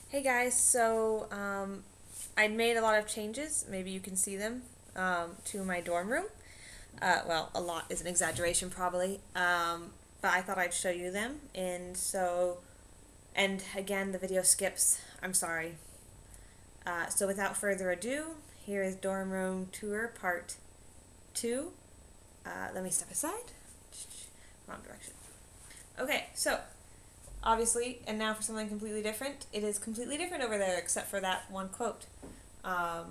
Hey guys, I made a lot of changes, maybe you can see them, to my dorm room. Well, a lot is an exaggeration probably, but I thought I'd show you them. And again, the video skips, I'm sorry. So without further ado, here is dorm room tour part 2. Let me step aside. Wrong direction. Okay, so obviously, and now for something completely different. It is completely different over there, except for that one quote. I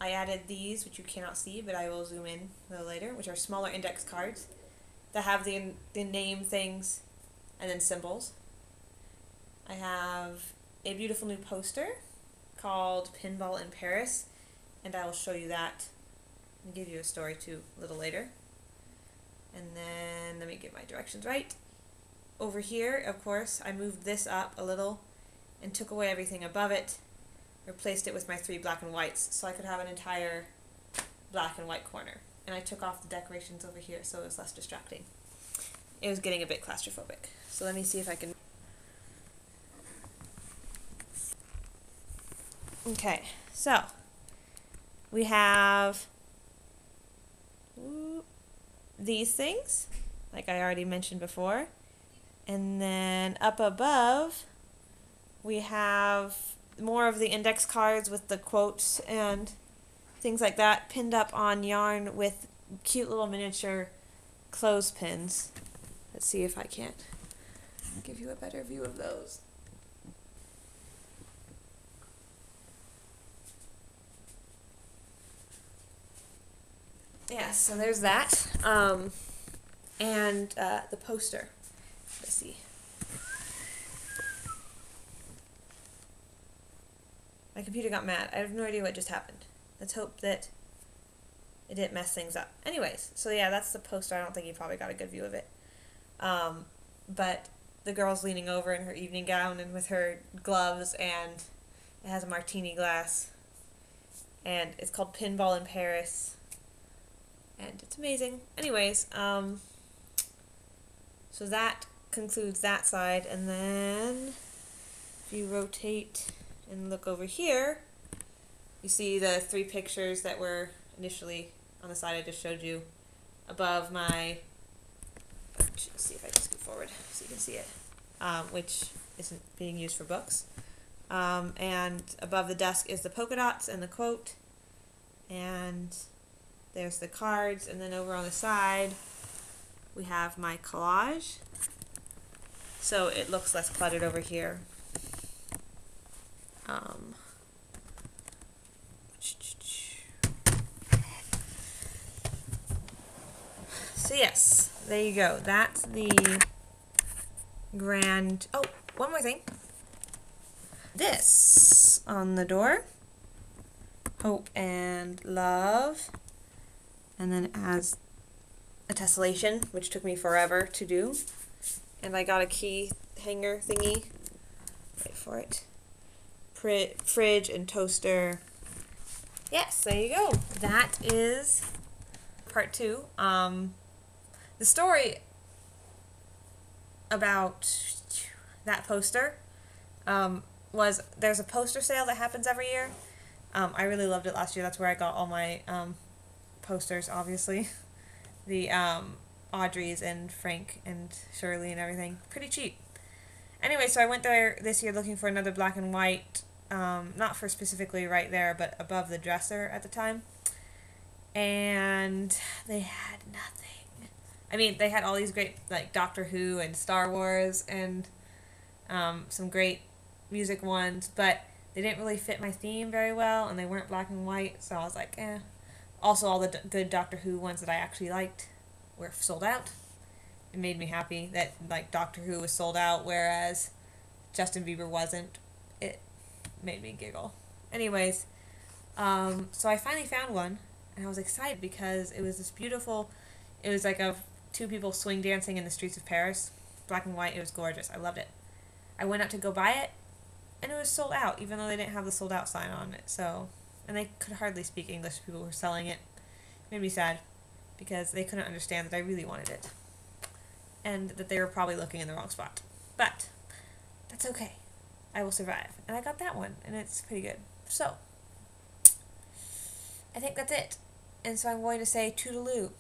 added these, which you cannot see, but I will zoom in a little later, which are smaller index cards that have the name things and then symbols. I have a beautiful new poster called Pinball in Paris, and I will show you that and give you a story too a little later. And then let me get my directions right. Over here, of course, I moved this up a little and took away everything above it, replaced it with my 3 black and whites so I could have an entire black and white corner. And I took off the decorations over here so it was less distracting. It was getting a bit claustrophobic. So let me see if I can... Okay, so we have these things, like I already mentioned before. And then up above, we have more of the index cards with the quotes and things like that pinned up on yarn with cute little miniature clothespins. Let's see if I can't give you a better view of those. Yeah, so there's that. And the poster. Let's see. My computer got mad. I have no idea what just happened. Let's hope that it didn't mess things up. Anyways, so yeah, that's the poster. I don't think you probably got a good view of it. But the girl's leaning over in her evening gown and with her gloves, and it has a martini glass. And it's called Pinball in Paris. And it's amazing. Anyways, so that concludes that side, and then if you rotate and look over here, you see the 3 pictures that were initially on the side I just showed you above my, let's see if I can scoot forward so you can see it, which isn't being used for books. And above the desk is the polka dots and the quote, and there's the cards, and then over on the side we have my collage, so it looks less cluttered over here. So yes, there you go. That's the grand... Oh, one more thing. This on the door. Hope and love. And then it has a tessellation, which took me forever to do. And I got a key hanger thingy. Wait for it. Fridge and toaster. Yes, there you go. That is part 2. The story about that poster was there's a poster sale that happens every year. I really loved it last year. That's where I got all my posters, obviously. The Audrey's and Frank and Shirley and everything. Pretty cheap. Anyway, so I went there this year looking for another black and white, not for specifically right there, but above the dresser at the time. And they had nothing. I mean, they had all these great, like, Doctor Who and Star Wars and some great music ones, but they didn't really fit my theme very well, and they weren't black and white, so I was like, eh. Also, all the good Doctor Who ones that I actually liked were sold out. It made me happy that, like, Doctor Who was sold out, whereas Justin Bieber wasn't. It made me giggle. Anyways, so I finally found one, and I was excited because it was this beautiful, it was like of 2 people swing dancing in the streets of Paris. Black and white, it was gorgeous. I loved it. I went out to go buy it, and it was sold out, even though they didn't have the sold out sign on it, so... And they could hardly speak English, people who were selling it. It made me sad, because they couldn't understand that I really wanted it. And that they were probably looking in the wrong spot. But, that's okay. I Will Survive. And I got that one, and it's pretty good. So, I think that's it. And so I'm going to say toodaloo.